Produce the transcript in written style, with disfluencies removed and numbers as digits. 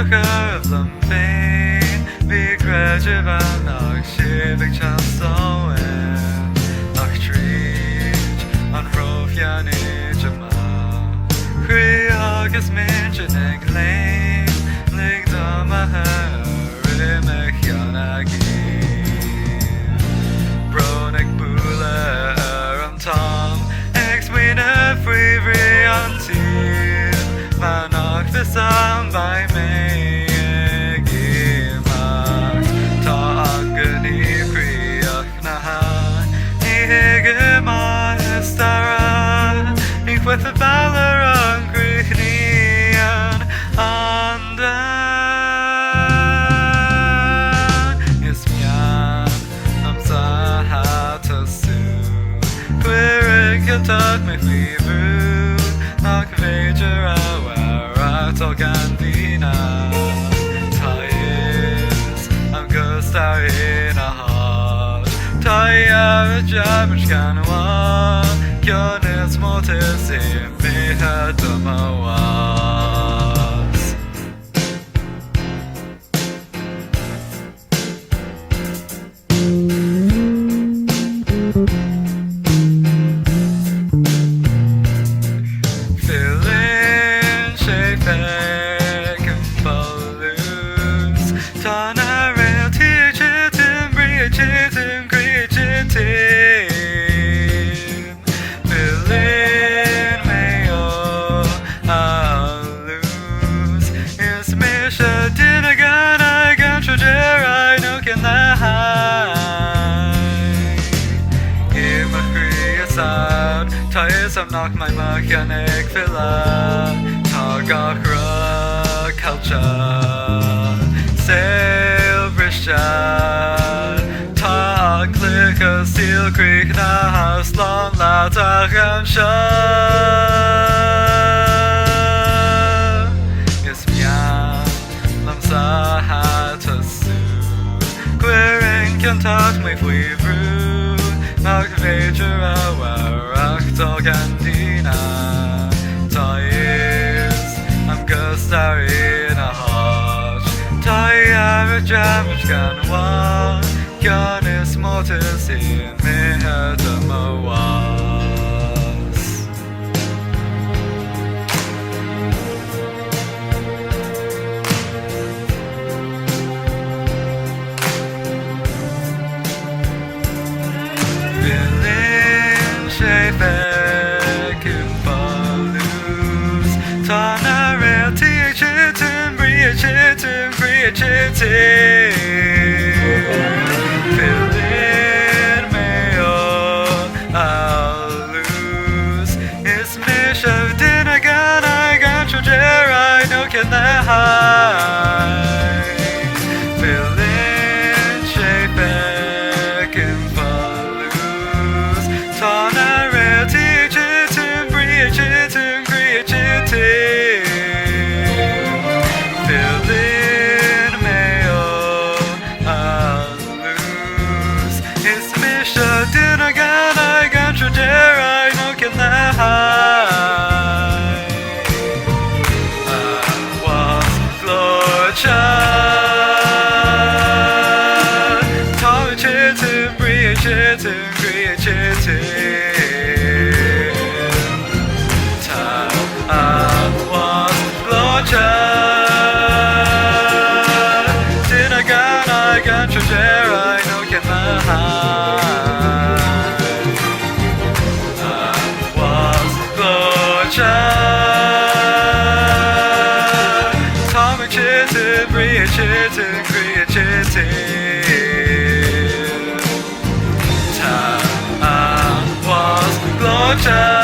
of Lumpane, we graduate nach Shivik Chastowen, nach Treach, on Rofiani Jama, Kriagus Minchanek Lane, Lig Damaha, Rimechianagi, Bronek Bula, Tom, Ex-Winner Free Rianti, Manach the Sam by me, Gimak, Ta'agani Kriach Naha, Nihigima Estara, Ik with the Valor on Krichnian, Andan, Ismian, Amzahata Talk me fever, knock Vager our Gandina. Ties, I'm ghost out in a heart. Tie a jabber canwa, Kyonis motis in me had was. I'm knock my mechanic filla, Tagachra culture, sail brisha, Tag click a steel creek na house long la tagansha. Yes, mia, lamsa hatasu, queering can talk me fweevru, knock vager our. Gandina, Ties, I'm ghost out in a heart. Tie a jamage ganwa, Giannis mortis in me head of my was. Feeling shape. Tanare teachitin, briachitin, briachitin. Feeling meo, I'll lose. It's mish of dinner gun, I got your jar, I know can that high. Feeling shape and lose. Tanare teachitin, briachitin. Feeling meo, I'll lose. It's Misha dinner gun, I got your dare, I know can that high. I was Florcha, Tommy Chitin, Bria Chitin, Bria Chitin. Dinner gun, I got your dare, I know can my high. I was Glocha, Tommy Chitin, Bria Chitin, Bria Chitin. I was Glocha.